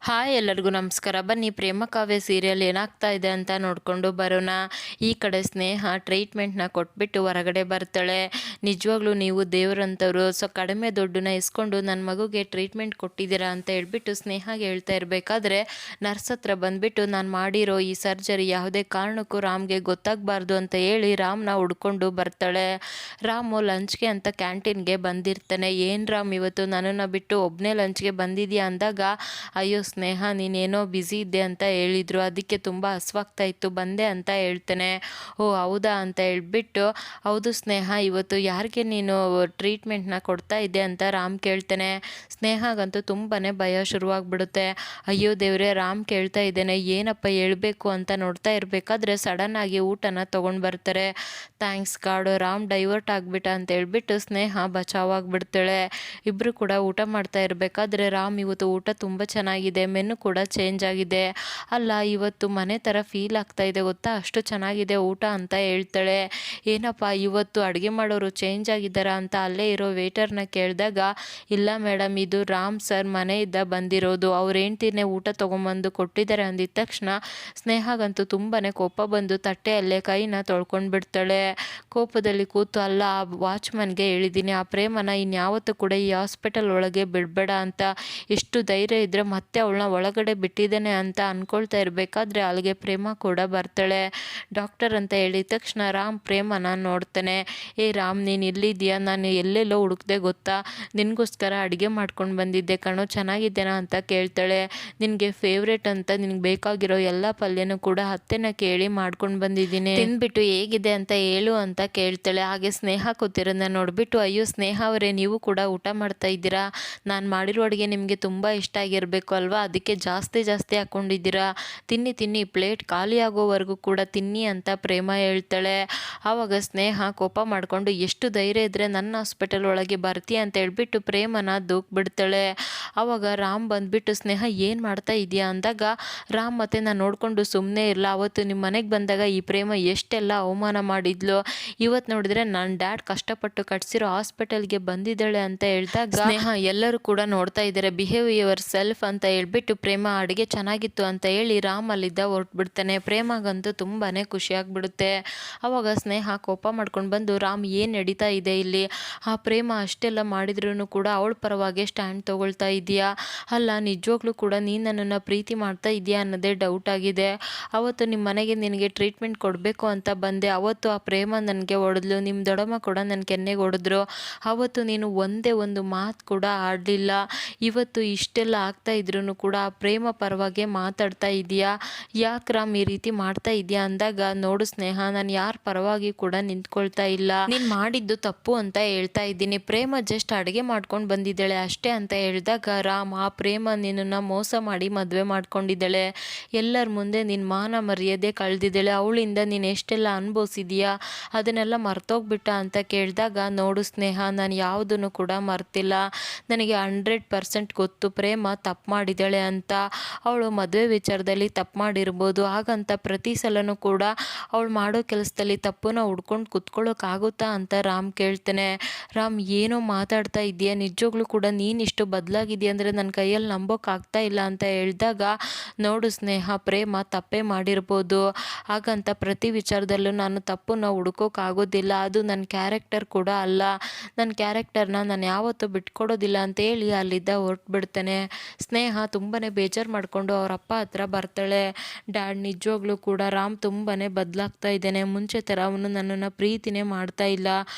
Hi ಎಲ್ಲರಿಗೂ ನಮಸ್ಕಾರ. ಬನ್ನಿ ಪ್ರೇಮ ಕಾವ್ಯ ಸೀರಿಯಲ್ ಏನಾಗ್ತಾ ಇದೆ ಅಂತ ನೋಡಿಕೊಂಡು ಬರೋಣ. ಈ ಕಡೆ ಸ್ನೇಹ ಟ್ರೀಟ್ಮೆಂಟ್ನ ಕೊಟ್ಬಿಟ್ಟು ಹೊರಗಡೆ ಬರ್ತಾಳೆ. ನಿಜವಾಗ್ಲೂ ನೀವು ದೇವರಂಥವ್ರು, ಸೊ ಕಡಿಮೆ ದುಡ್ಡನ್ನ ಇಸ್ಕೊಂಡು ನನ್ನ ಮಗುಗೆ ಟ್ರೀಟ್ಮೆಂಟ್ ಕೊಟ್ಟಿದ್ದೀರಾ ಅಂತ ಹೇಳ್ಬಿಟ್ಟು ಸ್ನೇಹಾಗೆ ಹೇಳ್ತಾ ಇರಬೇಕಾದ್ರೆ ನರ್ಸ್ ಹತ್ರ ಬಂದುಬಿಟ್ಟು ನಾನು ಮಾಡಿರೋ ಈ ಸರ್ಜರಿ ಯಾವುದೇ ಕಾರಣಕ್ಕೂ ರಾಮ್ಗೆ ಗೊತ್ತಾಗಬಾರ್ದು ಅಂತ ಹೇಳಿ ರಾಮ್ನ ಹುಡ್ಕೊಂಡು ಬರ್ತಾಳೆ. ರಾಮು ಲಂಚ್ಗೆ ಅಂತ ಕ್ಯಾಂಟೀನ್ಗೆ ಬಂದಿರ್ತಾನೆ. ಏನು ರಾಮ್ ಇವತ್ತು ನನ್ನನ್ನು ಬಿಟ್ಟು ಒಬ್ಬನೇ ಲಂಚ್ಗೆ ಬಂದಿದ್ಯಾ ಅಂದಾಗ, ಅಯ್ಯೋ ಸ್ನೇಹ ನೀನೇನೋ ಬ್ಯುಸಿ ಇದ್ದೆ ಅಂತ ಹೇಳಿದರು, ಅದಕ್ಕೆ ತುಂಬ ಹಸ್ವಾಗ್ತಾ ಇತ್ತು ಬಂದೆ ಅಂತ ಹೇಳ್ತಾನೆ. ಓ ಹೌದಾ ಅಂತ ಹೇಳ್ಬಿಟ್ಟು, ಹೌದು ಸ್ನೇಹ ಇವತ್ತು ಯಾರಿಗೆ ನೀನು ಟ್ರೀಟ್ಮೆಂಟ್ನ ಕೊಡ್ತಾ ಇದ್ದೆ ಅಂತ ರಾಮ್ ಕೇಳ್ತಾನೆ. ಸ್ನೇಹಾಗಂತೂ ತುಂಬಾ ಭಯ ಶುರುವಾಗ್ಬಿಡುತ್ತೆ. ಅಯ್ಯೋ ದೇವ್ರೆ, ರಾಮ್ ಕೇಳ್ತಾ ಇದ್ದೇನೆ ಏನಪ್ಪ ಹೇಳ್ಬೇಕು ಅಂತ ನೋಡ್ತಾ ಇರಬೇಕಾದ್ರೆ ಸಡನ್ನಾಗಿ ಊಟನ ತೊಗೊಂಡು ಬರ್ತಾರೆ. ಥ್ಯಾಂಕ್ಸ್ ಗಾಡ್, ರಾಮ್ ಡೈವರ್ಟ್ ಆಗಿಬಿಟ್ಟ ಅಂತ ಹೇಳ್ಬಿಟ್ಟು ಸ್ನೇಹ ಬಚಾವಾಗ್ಬಿಡ್ತಾಳೆ. ಇಬ್ಬರು ಕೂಡ ಊಟ ಮಾಡ್ತಾ ಇರಬೇಕಾದ್ರೆ, ರಾಮ್ ಇವತ್ತು ಊಟ ತುಂಬ ಚೆನ್ನಾಗಿದೆ, ಮೆನು ಕೂಡ ಚೇಂಜ್ ಆಗಿದೆ, ಅಲ್ಲ ಇವತ್ತು ಮನೆ ಥರ ಫೀಲ್ ಆಗ್ತಾ ಇದೆ ಗೊತ್ತಾ, ಅಷ್ಟು ಚೆನ್ನಾಗಿದೆ ಊಟ ಅಂತ ಹೇಳ್ತಾಳೆ. ಏನಪ್ಪ ಇವತ್ತು ಅಡುಗೆ ಮಾಡೋರು ಚೇಂಜ್ ಆಗಿದ್ದಾರಾ ಅಂತ ಅಲ್ಲೇ ಇರೋ ವೇಟರ್ನ ಕೇಳಿದಾಗ, ಇಲ್ಲ ಮೇಡಮ್ ಇದು ರಾಮ್ ಸರ್ ಮನೆಯಿಂದ ಬಂದಿರೋದು, ಅವ್ರ ಹೆಂಡ್ತಿನೇ ಊಟ ತೊಗೊಂಬಂದು ಕೊಟ್ಟಿದ್ದಾರೆ ಅಂದಿದ ತಕ್ಷಣ ಸ್ನೇಹಾಗಂತೂ ತುಂಬಾ ಕೋಪ ಬಂದು ತಟ್ಟೆಯಲ್ಲೇ ಕೈನ ತೊಳ್ಕೊಂಡು ಬಿಡ್ತಾಳೆ. ಕೋಪದಲ್ಲಿ ಕೂತು, ಅಲ್ಲ ಆ ವಾಚ್ಮನ್ಗೆ ಹೇಳಿದ್ದೀನಿ ಆ ಪ್ರೇಮನ ಇನ್ಯಾವತ್ತೂ ಕೂಡ ಈ ಹಾಸ್ಪಿಟಲ್ ಒಳಗೆ ಬಿಡಬೇಡ ಅಂತ, ಇಷ್ಟು ಧೈರ್ಯ ಇದ್ದರೆ ಮತ್ತೆ ಅವಳನ್ನ ಒಳಗಡೆ ಬಿಟ್ಟಿದ್ದೇನೆ ಅಂತ ಅಂದ್ಕೊಳ್ತಾ ಇರಬೇಕಾದ್ರೆ ಅಲ್ಲಿಗೆ ಪ್ರೇಮ ಕೂಡ ಬರ್ತಾಳೆ. ಡಾಕ್ಟರ್ ಅಂತ ಹೇಳಿದ ತಕ್ಷಣ ರಾಮ್ ಪ್ರೇಮನ ನೋಡ್ತಾನೆ. ಏ ರಾಮ್ ನೀನು ಇಲ್ಲಿದ್ದೀಯಾ, ನಾನು ಎಲ್ಲೆಲ್ಲೋ ಹುಡುಕ್ದೆ ಗೊತ್ತಾ, ನಿನಗೋಸ್ಕರ ಅಡುಗೆ ಮಾಡ್ಕೊಂಡು ಬಂದಿದ್ದೆ ಕಣೋ, ಚೆನ್ನಾಗಿದ್ದೇನಾ ಅಂತ ಕೇಳ್ತಾಳೆ. ನಿನಗೆ ಫೇವ್ರೇಟ್ ಅಂತ ನಿನಗೆ ಬೇಕಾಗಿರೋ ಎಲ್ಲ ಪಲ್ಯನೂ ಕೂಡ ಅತ್ತೆನ ಕೇಳಿ ಮಾಡ್ಕೊಂಡು ಬಂದಿದ್ದೀನಿ, ತಿಂದ್ಬಿಟ್ಟು ಹೇಗಿದೆ ಅಂತ ಹೇಳು ಅಂತ ಕೇಳ್ತಾಳೆ. ಹಾಗೆ ಸ್ನೇಹ ಕೂತಿರೋದನ್ನ ನೋಡಿಬಿಟ್ಟು, ಅಯ್ಯೋ ಸ್ನೇಹ ಅವರೇ ನೀವು ಕೂಡ ಊಟ ಮಾಡ್ತಾ ಇದ್ದೀರಾ, ನಾನು ಮಾಡಿರೋ ಅಡುಗೆ ನಿಮಗೆ ತುಂಬ ಇಷ್ಟ ಆಗಿರಬೇಕು ಅಲ್ವಾ, ಅದಕ್ಕೆ ಜಾಸ್ತಿ ಜಾಸ್ತಿ ಹಾಕ್ಕೊಂಡಿದ್ದೀರಾ, ತಿನ್ನಿ ತಿನ್ನಿ ಪ್ಲೇಟ್ ಖಾಲಿ ಆಗೋವರೆಗೂ ಕೂಡ ತಿನ್ನಿ ಅಂತ ಪ್ರೇಮ ಹೇಳ್ತಾಳೆ. ಆವಾಗ ಸ್ನೇಹ ಕೋಪ ಮಾಡಿಕೊಂಡು, ಎಷ್ಟು ಧೈರ್ಯ ಇದ್ದರೆ ನನ್ನ ಹಾಸ್ಪಿಟಲ್ ಒಳಗೆ ಬರ್ತೀಯ ಅಂತ ಹೇಳ್ಬಿಟ್ಟು ಪ್ರೇಮನ ಬಿಡ್ತಾಳೆ. ಆವಾಗ ರಾಮ್ ಬಂದುಬಿಟ್ಟು, ಸ್ನೇಹ ಏನು ಮಾಡ್ತಾ ಇದೆಯಾ ಅಂದಾಗ, ರಾಮ್ ಮತ್ತೆ ನಾನು ನೋಡಿಕೊಂಡು ಸುಮ್ಮನೆ ಇರಲ್ಲ, ಅವತ್ತು ನಿಮ್ಮ ಮನೆಗೆ ಬಂದಾಗ ಈ ಪ್ರೇಮ ಎಷ್ಟೆಲ್ಲ ಅವಮಾನ ಮಾಡಿದ್ಲು, ಇವತ್ತು ನೋಡಿದ್ರೆ ನನ್ನ ಡ್ಯಾಡ್ ಕಷ್ಟಪಟ್ಟು ಕಟ್ಸಿರೋ ಹಾಸ್ಪಿಟಲ್ಗೆ ಬಂದಿದ್ದಾಳೆ ಅಂತ ಹೇಳಿದಾಗ, ಸ್ನೇಹ ಎಲ್ಲರೂ ಕೂಡ ನೋಡ್ತಾ ಇದ್ದಾರೆ, ಬಿಹೇವ್ ಯುವರ್ ಸೆಲ್ಫ್ ಅಂತ ಹೇಳ್ಬಿಟ್ಟು ಪ್ರೇಮ ಅಡುಗೆ ಚೆನ್ನಾಗಿತ್ತು ಅಂತ ಹೇಳಿ ರಾಮ್ ಅಲ್ಲಿದ್ದ ಹೊರಟ್ಬಿಡ್ತಾನೆ. ಪ್ರೇಮಗಂತೂ ತುಂಬಾ ಖುಷಿ ಆಗ್ಬಿಡುತ್ತೆ. ಅವಾಗ ಸ್ನೇಹ ಕೋಪ ಮಾಡ್ಕೊಂಡು ಬಂದು, ರಾಮ್ ಏನು ನಡೀತಾ ಇದೆ ಇಲ್ಲಿ, ಆ ಪ್ರೇಮ ಅಷ್ಟೆಲ್ಲ ಮಾಡಿದ್ರೂ ಕೂಡ ಅವಳ ಪರವಾಗಿ ಸ್ಟ್ಯಾಂಡ್ ತೊಗೊಳ್ತಾ ಇದೆಯಾ, ಅಲ್ಲ ನಿಜವಾಗ್ಲೂ ಕೂಡ ನೀನು ನನ್ನನ್ನು ಪ್ರೀತಿ ಮಾಡ್ತಾ ಇದೆಯಾ ಅನ್ನೋದೇ ಡೌಟ್ ಆಗಿದೆ, ಅವತ್ತು ನಿಮ್ಮ ಮನೆಗೆ ನಿನಗೆ ಟ್ರೀಟ್ಮೆಂಟ್ ಕೊಡಬೇಕು ಅಂತ ಬಂದೆ, ಅವತ್ತು ಆ ಪ್ರೇಮ ನನಗೆ ಹೊಡೆದ್ಲು, ನಿಮ್ಮ ದೊಡ್ಡಮ್ಮ ಕೂಡ ನನ್ನ ಕೆನ್ನೆಗೆ ಹೊಡೆದ್ರು, ಅವತ್ತು ನೀನು ಒಂದೇ ಒಂದು ಮಾತು ಕೂಡ ಆಡಲಿಲ್ಲ, ಇವತ್ತು ಇಷ್ಟೆಲ್ಲ ಆಗ್ತಾ ಇದ್ರೂ ಕೂಡ ಆ ಪ್ರೇಮ ಪರವಾಗಿ ಮಾತಾಡ್ತಾ ಇದೆಯಾ, ಯಾಕೆ ರಾಮ್ ಈ ರೀತಿ ಮಾಡ್ತಾ ಇದೆಯಾ ಅಂದಾಗ, ನೋಡು ಸ್ನೇಹ ನಾನು ಯಾರ ಪರವಾಗಿ ಕೂಡ ನಿಂತ್ಕೊಳ್ತಾ ಇಲ್ಲ, ನೀನು ಮಾಡಿದ್ದು ತಪ್ಪು ಅಂತ ಹೇಳ್ತಾ ಇದ್ದೀನಿ, ಪ್ರೇಮ ಜಸ್ಟ್ ಅಡುಗೆ ಮಾಡ್ಕೊಂಡು ಬಂದಿದ್ದಾಳೆ ಅಷ್ಟೇ ಅಂತ ಹೇಳಿದಾಗ, ರಾಮ್ ಆ ಪ್ರೇಮ ನಿನ್ನನ್ನು ಮೋಸ ಮಾಡಿ ಮದುವೆ ಮಾಡ್ಕೊಂಡಿದ್ದಾಳೆ, ಎಲ್ಲರ ಮುಂದೆ ನಿನ್ನ ಮಾನ ಮರ್ಯಾದೆ ಕಳೆದಿದ್ದಾಳೆ, ಅವಳಿಂದ ನೀನು ಎಷ್ಟೆಲ್ಲ ಅನುಭವಿಸಿದೀಯಾ ಅದನ್ನೆಲ್ಲ ಮರ್ತೋಗ್ಬಿಟ್ಟ ಅಂತ ಕೇಳಿದಾಗ, ನೋಡು ಸ್ನೇಹ ನಾನು ಯಾವುದನ್ನು ಕೂಡ ಮರ್ತಿಲ್ಲ, ನನಗೆ 100% ಗೊತ್ತು ಪ್ರೇಮ ತಪ್ಪು ಮಾಡಿದ್ದಾಳೆ ಅಂತ, ಅವಳು ಮದುವೆ ವಿಚಾರದಲ್ಲಿ ತಪ್ಪು ಮಾಡಿರ್ಬೋದು, ಹಾಗಂತ ಪ್ರತಿ ಸಲನೂ ಕೂಡ ಅವಳು ಮಾಡೋ ಕೆಲಸದಲ್ಲಿ ತಪ್ಪನ್ನ ಹುಡ್ಕೊಂಡು ಕುತ್ಕೊಳ್ಳೋಕ್ಕಾಗುತ್ತಾ ಅಂತ ರಾಮ್ ಕೇಳ್ತಾನೆ. ರಾಮ್ ಏನೋ ಮಾತಾಡ್ತಾ ಇದೆಯಾ, ನಿಜವಾಗ್ಲೂ ಕೂಡ ನೀನಿಷ್ಟು ಬದಲಾಗಿದೆಯಾ ಅಂದರೆ ನನ್ನ ಕೈಯಲ್ಲಿ ನಂಬೋಕ್ಕಾಗ್ತಾ ಇಲ್ಲ ಅಂತ ಹೇಳಿದಾಗ, ನೋಡು ಸ್ನೇಹ ಪ್ರೇಮ ತಪ್ಪೇ ಮಾಡಿರ್ಬೋದು, ಹಾಗಂತ ಪ್ರತಿ ವಿಚಾರದಲ್ಲೂ ನಾನು ತಪ್ಪನ್ನ ಹುಡ್ಕೋಕ್ಕಾಗೋದಿಲ್ಲ, ಅದು ನನ್ನ ಕ್ಯಾರೆಕ್ಟರ್ ಕೂಡ ಅಲ್ಲ, ನನ್ನ ಕ್ಯಾರೆಕ್ಟರ್ನ ನಾನು ಯಾವತ್ತೂ ಬಿಟ್ಕೊಡೋದಿಲ್ಲ ಅಂತ ಹೇಳಿ ಅಲ್ಲಿದ್ದ ಹೊರಟ್ಬಿಡ್ತಾನೆ. ಸ್ನೇಹ ತುಂಬಾ ಬೇಜಾರು ಮಾಡಿಕೊಂಡು ಅವ್ರ ಅಪ್ಪ ಹತ್ರ ಬರ್ತಾಳೆ. ಡ್ಯಾಡ್ ನಿಜವಾಗ್ಲೂ ಕೂಡ ರಾಮ್ ತುಂಬಾ ಬದಲಾಗ್ತಾ ಇದ್ದಾನೆ, ಮುಂಚೆ ಥರ ಅವನು ನನ್ನನ್ನು ಪ್ರೀತಿನೇ ಮಾಡ್ತಾ ಇಲ್ಲ,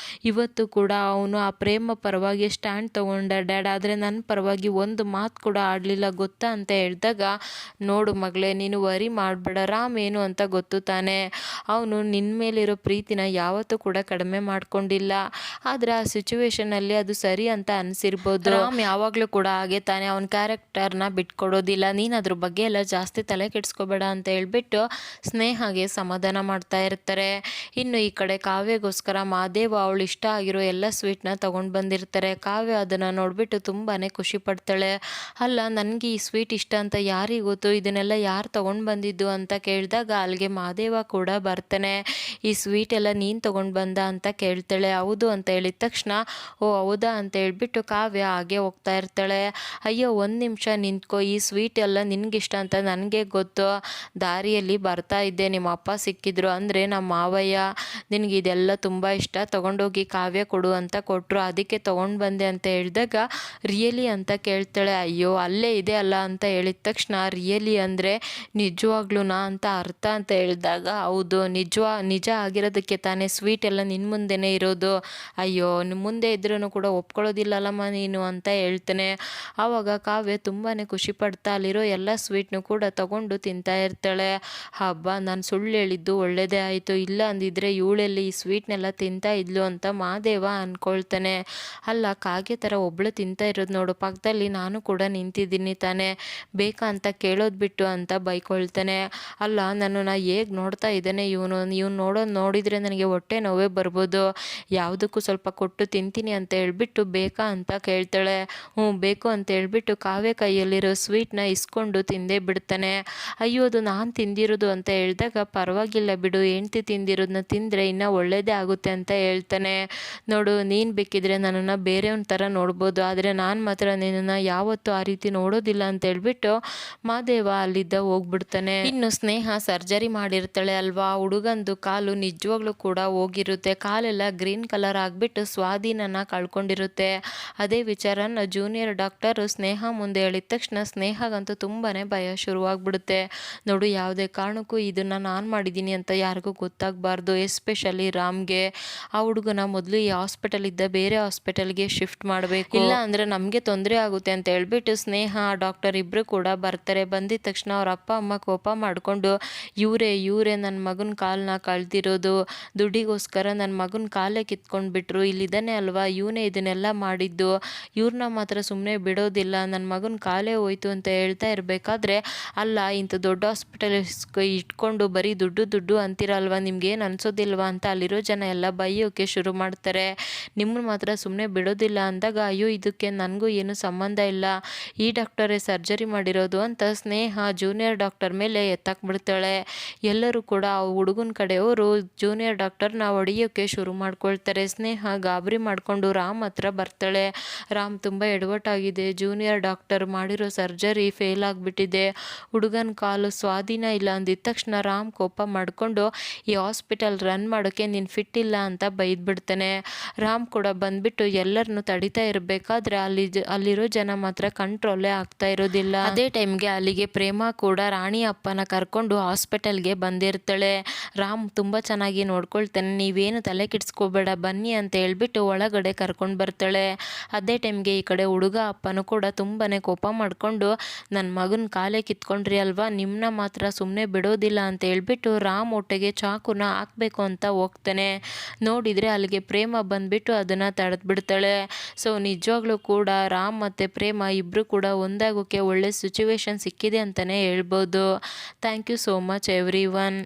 ಇವತ್ತು ಕೂಡ ಅವನು ಆ ಪ್ರೇಮ ಪರವಾಗಿ ಸ್ಟ್ಯಾಂಡ್ ತೊಗೊಂಡ ಡ್ಯಾಡ್, ಆದರೆ ನನ್ನ ಪರವಾಗಿ ಒಂದು ಮಾತು ಕೂಡ ಆಡಲಿಲ್ಲ ಗೊತ್ತಾ ಅಂತ ಹೇಳಿದಾಗ, ನೋಡು ಮಗಳೇ ನೀನು ವರಿ ಮಾಡಬೇಡ, ರಾಮ್ ಏನು ಅಂತ ಗೊತ್ತು ತಾನೆ, ಅವನು ನಿನ್ನ ಮೇಲಿರೋ ಪ್ರೀತಿನ ಯಾವತ್ತೂ ಕೂಡ ಕಡಿಮೆ ಮಾಡ್ಕೊಂಡಿಲ್ಲ, ಆದರೆ ಆ ಸಿಚುವೇಶನಲ್ಲಿ ಅದು ಸರಿ ಅಂತ ಅನಿಸಿರ್ಬೋದು, ರಾಮ್ ಯಾವಾಗಲೂ ಕೂಡ ಹಾಗೆ ತಾನೆ, ಅವನ ಕ್ಯಾರೆಕ್ಟರ್ನ ಬಿಟ್ಕೊಡೋದಿಲ್ಲ, ನೀನು ಅದ್ರ ಬಗ್ಗೆ ಎಲ್ಲ ಜಾಸ್ತಿ ತಲೆ ಕೆಡಿಸ್ಕೋಬೇಡ ಅಂತ ಹೇಳ್ಬಿಟ್ಟು ಸ್ನೇಹಗೆ ಸಮಾಧಾನ ಮಾಡ್ತಾ ಇರ್ತಾರೆ. ಇನ್ನು ಈ ಕಡೆ ಕಾವ್ಯಗೋಸ್ಕರ ಮಾದೇವ ಅವಳು ಇಷ್ಟ ಆಗಿರೋ ಎಲ್ಲ ಸ್ವೀಟ್ನ ತೊಗೊಂಡು ಬಂದಿರ್ತಾರೆ. ಕಾವ್ಯ ಅದನ್ನು ನೋಡಿಬಿಟ್ಟು ತುಂಬಾ ಖುಷಿ ಪಡ್ತಾಳೆ. ಅಲ್ಲ ನನಗೆ ಈ ಸ್ವೀಟ್ ಇಷ್ಟ ಅಂತ ಯಾರಿಗೆ ಗೊತ್ತು, ಇದನ್ನೆಲ್ಲ ಯಾರು ತೊಗೊಂಡು ಬಂದಿದ್ದು ಅಂತ ಕೇಳಿದಾಗ ಅಲ್ಲಿಗೆ ಮಾದೇವ ಕೂಡ ಬರ್ತಾನೆ. ಈ ಸ್ವೀಟ್ ಎಲ್ಲ ನೀನು ತೊಗೊಂಡು ಬಂದ ಅಂತ ಕೇಳ್ತಾಳೆ. ಹೌದು ಅಂತ ಹೇಳಿದ ತಕ್ಷಣ, ಓ ಹೌದಾ ಅಂತ ಹೇಳ್ಬಿಟ್ಟು ಕಾವ್ಯ ಹಾಗೆ ಹೋಗ್ತಾ ಇರ್ತಾಳೆ. ಅಯ್ಯೋ ಒಂದು ನಿಮಿಷ ನಿಂತ್ಕೋ, ಮಾಡ್ಕೊ, ಈ ಸ್ವೀಟ್ ಎಲ್ಲ ನಿನಗಿಷ್ಟ ಅಂತ ನನಗೆ ಗೊತ್ತು. ದಾರಿಯಲ್ಲಿ ಬರ್ತಾ ಇದ್ದೆ, ನಿಮ್ಮ ಅಪ್ಪ ಸಿಕ್ಕಿದ್ರು, ಅಂದರೆ ನಮ್ಮ ಮಾವಯ್ಯ ನಿನಗೆ ಇದೆಲ್ಲ ತುಂಬ ಇಷ್ಟ, ತೊಗೊಂಡೋಗಿ ಕಾವ್ಯ ಕೊಡು ಅಂತ ಕೊಟ್ಟರು, ಅದಕ್ಕೆ ತೊಗೊಂಡು ಬಂದೆ ಅಂತ ಹೇಳಿದಾಗ ರಿಯಲಿ ಅಂತ ಕೇಳ್ತಾಳೆ. ಅಯ್ಯೋ ಅಲ್ಲೇ ಇದೆ ಅಲ್ಲ ಅಂತ ಹೇಳಿದ ತಕ್ಷಣ ರಿಯಲಿ ಅಂದರೆ ನಿಜವಾಗ್ಲೂನಾ ಅಂತ ಅರ್ಥ ಅಂತ ಹೇಳಿದಾಗ ಹೌದು ನಿಜ ಆಗಿರೋದಕ್ಕೆ ತಾನೇ ಸ್ವೀಟ್ ಎಲ್ಲ ನಿನ್ನ ಮುಂದೆನೇ ಇರೋದು. ಅಯ್ಯೋ ಮುಂದೆ ಇದ್ರೂ ಕೂಡ ಒಪ್ಕೊಳ್ಳೋದಿಲ್ಲಲ್ಲಮ್ಮ ನೀನು ಅಂತ ಹೇಳ್ತಾನೆ. ಆವಾಗ ಕಾವ್ಯ ತುಂಬಾ ಖುಷಿ ಪಡ್ತಾ ಅಲ್ಲಿರೋ ಎಲ್ಲ ಸ್ವೀಟ್ನು ಕೂಡ ತಗೊಂಡು ತಿಂತಾ ಇರ್ತಾಳೆ. ಹಬ್ಬ ನಾನು ಸುಳ್ಳು ಹೇಳಿದ್ದು ಒಳ್ಳೇದೇ ಆಯಿತು, ಇಲ್ಲ ಅಂದಿದ್ರೆ ಇವಳೆಲ್ಲಿ ಈ ಸ್ವೀಟ್ನೆಲ್ಲ ತಿಂತಾ ಇದ್ಲು ಅಂತ ಮಹಾದೇವ ಅಂದ್ಕೊಳ್ತಾನೆ. ಅಲ್ಲ ಕಾಗೆ ಥರ ಒಬ್ಳು ತಿಂತಾ ಇರೋದು ನೋಡು, ಪಕ್ಕದಲ್ಲಿ ನಾನು ಕೂಡ ನಿಂತಿದ್ದೀನಿ ತಾನೇ, ಬೇಕಾ ಅಂತ ಕೇಳೋದು ಬಿಟ್ಟು ಅಂತ ಬೈಕೊಳ್ತಾನೆ. ಅಲ್ಲ ನನ್ನನ್ನು ಹೇಗೆ ನೋಡ್ತಾ ಇದ್ದಾನೆ ಇವನು ನೋಡೋದು ನೋಡಿದರೆ ನನಗೆ ಹೊಟ್ಟೆ ನೋವೇ ಬರ್ಬೋದು, ಯಾವುದಕ್ಕೂ ಸ್ವಲ್ಪ ಕೊಟ್ಟು ತಿಂತೀನಿ ಅಂತ ಹೇಳ್ಬಿಟ್ಟು ಬೇಕಾ ಅಂತ ಕೇಳ್ತಾಳೆ. ಬೇಕು ಅಂತ ಹೇಳ್ಬಿಟ್ಟು ಕಾವ್ಯ ಕೈಯಲ್ಲಿರೋ ಸ್ವೀಟ್ನ ಇಸ್ಕೊಂಡು ತಿಂದೇ ಬಿಡ್ತಾನೆ. ಅಯ್ಯೋ ಅದು ನಾನು ತಿಂದಿರೋದು ಅಂತ ಹೇಳಿದಾಗ ಪರವಾಗಿಲ್ಲ ಬಿಡು, ಹೆಂಡ್ತಿ ತಿಂದಿರೋದನ್ನ ತಿಂದರೆ ಇನ್ನೂ ಒಳ್ಳೇದೇ ಆಗುತ್ತೆ ಅಂತ ಹೇಳ್ತಾನೆ. ನೋಡು ನೀನು ಬೇಕಿದ್ರೆ ನನ್ನನ್ನು ಬೇರೆಯವನ ಥರ ನೋಡ್ಬೋದು, ಆದರೆ ನಾನು ಮಾತ್ರ ನಿನ್ನನ್ನು ಯಾವತ್ತೂ ಆ ರೀತಿ ನೋಡೋದಿಲ್ಲ ಅಂತ ಹೇಳ್ಬಿಟ್ಟು ಮಾದೇವ ಅಲ್ಲಿದ್ದ ಹೋಗ್ಬಿಡ್ತಾನೆ. ಇನ್ನು ಸ್ನೇಹ ಸರ್ಜರಿ ಮಾಡಿರ್ತಾಳೆ ಅಲ್ವಾ, ಹುಡುಗಂದು ಕಾಲು ನಿಜವಾಗ್ಲೂ ಕೂಡ ಹೋಗಿರುತ್ತೆ, ಕಾಲೆಲ್ಲ ಗ್ರೀನ್ ಕಲರ್ ಆಗಿಬಿಟ್ಟು ಸ್ವಾಧೀನನ ಕಳ್ಕೊಂಡಿರುತ್ತೆ. ಅದೇ ವಿಚಾರನ ಜೂನಿಯರ್ ಡಾಕ್ಟರು ಸ್ನೇಹ ಮುಂದೆ ಹೇಳಿದ ತಕ್ಷಣ ಸ್ನೇಹಗಂತೂ ತುಂಬಾ ಭಯ ಶುರುವಾಗ್ಬಿಡುತ್ತೆ. ನೋಡು ಯಾವುದೇ ಕಾರಣಕ್ಕೂ ಇದನ್ನು ನಾನು ಮಾಡಿದ್ದೀನಿ ಅಂತ ಯಾರಿಗೂ ಗೊತ್ತಾಗಬಾರ್ದು, ಎಸ್ಪೆಷಲಿ ರಾಮ್ಗೆ. ಆ ಹುಡುಗನ ಮೊದಲು ಈ ಹಾಸ್ಪಿಟಲ್ ಇದ್ದ ಬೇರೆ ಹಾಸ್ಪಿಟಲ್ಗೆ ಶಿಫ್ಟ್ ಮಾಡಬೇಕು, ಇಲ್ಲ ಅಂದರೆ ನಮಗೆ ತೊಂದರೆ ಆಗುತ್ತೆ ಅಂತ ಹೇಳ್ಬಿಟ್ಟು ಸ್ನೇಹ ಡಾಕ್ಟರ್ ಇಬ್ಬರು ಕೂಡ ಬರ್ತಾರೆ. ಬಂದಿದ ತಕ್ಷಣ ಅವ್ರ ಅಪ್ಪ ಅಮ್ಮ ಕೋಪ ಮಾಡಿಕೊಂಡು ಇವರೇ ನನ್ನ ಮಗನ ಕಾಲನ್ನ ಕಳ್ದಿರೋದು, ದುಡ್ಡಿಗೋಸ್ಕರ ನನ್ನ ಮಗನ ಕಾಲೇ ಕಿತ್ಕೊಂಡ್ಬಿಟ್ರು, ಇಲ್ಲಿದ್ದಾನೆ ಅಲ್ವಾ ಇವನೇ ಇದನ್ನೆಲ್ಲ ಮಾಡಿದ್ದು, ಇವ್ರನ್ನ ಮಾತ್ರ ಸುಮ್ಮನೆ ಬಿಡೋದಿಲ್ಲ, ನನ್ನ ಮಗನ ಕಾಲೇ ಹೋಯ್ತು ಅಂತ ಹೇಳ್ತಾ ಇರಬೇಕಾದ್ರೆ ಅಲ್ಲ ಇಂಥ ದೊಡ್ಡ ಹಾಸ್ಪಿಟಲ್ ಇಟ್ಕೊಂಡು ಬರೀ ದುಡ್ಡು ಅಂತೀರಲ್ವ, ನಿಮ್ಗೇನು ಅನ್ಸೋದಿಲ್ವಾ ಅಂತ ಅಲ್ಲಿರೋ ಜನ ಎಲ್ಲ ಬೈಯೋಕ್ಕೆ ಶುರು ಮಾಡ್ತಾರೆ. ನಿಮ್ಮನ್ನು ಮಾತ್ರ ಸುಮ್ಮನೆ ಬಿಡೋದಿಲ್ಲ ಅಂದಾಗ ಅಯ್ಯೋ ಇದಕ್ಕೆ ನನಗೂ ಏನು ಸಂಬಂಧ ಇಲ್ಲ, ಈ ಡಾಕ್ಟರೇ ಸರ್ಜರಿ ಮಾಡಿರೋದು ಅಂತ ಸ್ನೇಹ ಜೂನಿಯರ್ ಡಾಕ್ಟರ್ ಮೇಲೆ ಎತ್ತಾಕ್ಬಿಡ್ತಾಳೆ. ಎಲ್ಲರೂ ಕೂಡ ಆ ಹುಡುಗನ ಕಡೆಯವರು ಜೂನಿಯರ್ ಡಾಕ್ಟರ್ನ ಹೊಡೆಯೋಕ್ಕೆ ಶುರು ಮಾಡ್ಕೊಳ್ತಾರೆ. ಸ್ನೇಹ ಗಾಬರಿ ಮಾಡಿಕೊಂಡು ರಾಮ್ ಹತ್ರ ಬರ್ತಾಳೆ. ರಾಮ್ ತುಂಬ ಎಡವಟ್ಟಾಗಿದೆ, ಜೂನಿಯರ್ ಡಾಕ್ಟರ್ ಮಾಡಿರೋ ಸರ್ಜರಿ ಫೇಲ್ ಆಗಿಬಿಟ್ಟಿದೆ, ಹುಡುಗನ ಕಾಲು ಸ್ವಾಧೀನ ಇಲ್ಲ ಅಂದಿದ ತಕ್ಷಣ ರಾಮ್ ಕೋಪ ಮಾಡಿಕೊಂಡು ಈ ಹಾಸ್ಪಿಟಲ್ ರನ್ ಮಾಡೋಕ್ಕೆ ನೀನು ಫಿಟ್ ಇಲ್ಲ ಅಂತ ಬೈದ್ಬಿಡ್ತಾನೆ. ರಾಮ್ ಕೂಡ ಬಂದ್ಬಿಟ್ಟು ಎಲ್ಲರನ್ನು ತಡಿತಾ ಇರಬೇಕಾದ್ರೆ ಅಲ್ಲಿರೋ ಜನ ಮಾತ್ರ ಕಂಟ್ರೋಲೇ ಆಗ್ತಾ ಇರೋದಿಲ್ಲ. ಅದೇ ಟೈಮ್ಗೆ ಅಲ್ಲಿಗೆ ಪ್ರೇಮ ಕೂಡ ರಾಣಿ ಅಪ್ಪನ ಕರ್ಕೊಂಡು ಹಾಸ್ಪಿಟಲ್ಗೆ ಬಂದಿರ್ತಾಳೆ. ರಾಮ್ ತುಂಬ ಚೆನ್ನಾಗಿ ನೋಡ್ಕೊಳ್ತಾನೆ, ನೀವೇನು ತಲೆ ಕೆಡಿಸ್ಕೋಬೇಡ ಬನ್ನಿ ಅಂತ ಹೇಳ್ಬಿಟ್ಟು ಒಳಗಡೆ ಕರ್ಕೊಂಡು ಬರ್ತಾಳೆ. ಅದೇ ಟೈಮ್ಗೆ ಈ ಕಡೆ ಹುಡುಗ ಅಪ್ಪನೂ ಕೂಡ ತುಂಬಾ ಕೋಪ ಮಾಡಿಕೊಂಡು ನನ್ನ ಮಗನ ಕಾಲೇ ಕಿತ್ಕೊಂಡ್ರಿ ಅಲ್ವಾ, ನಿಮ್ಮನ್ನ ಮಾತ್ರ ಸುಮ್ಮನೆ ಬಿಡೋದಿಲ್ಲ ಅಂತ ಹೇಳ್ಬಿಟ್ಟು ರಾಮ್ ಹೊಟ್ಟೆಗೆ ಚಾಕುನ ಹಾಕಬೇಕು ಅಂತ ಹೋಗ್ತಾನೆ. ನೋಡಿದರೆ ಅಲ್ಲಿಗೆ ಪ್ರೇಮ ಬಂದ್ಬಿಟ್ಟು ಅದನ್ನು ತಡೆದ್ಬಿಡ್ತಾಳೆ. ಸೊ ನಿಜವಾಗ್ಲೂ ಕೂಡ ರಾಮ್ ಮತ್ತು ಪ್ರೇಮ ಇಬ್ಬರು ಕೂಡ ಒಂದಾಗೋಕ್ಕೆ ಒಳ್ಳೆ ಸಿಚುವೇಶನ್ ಸಿಕ್ಕಿದೆ ಅಂತಲೇ ಹೇಳ್ಬೋದು. Thank you so much every one.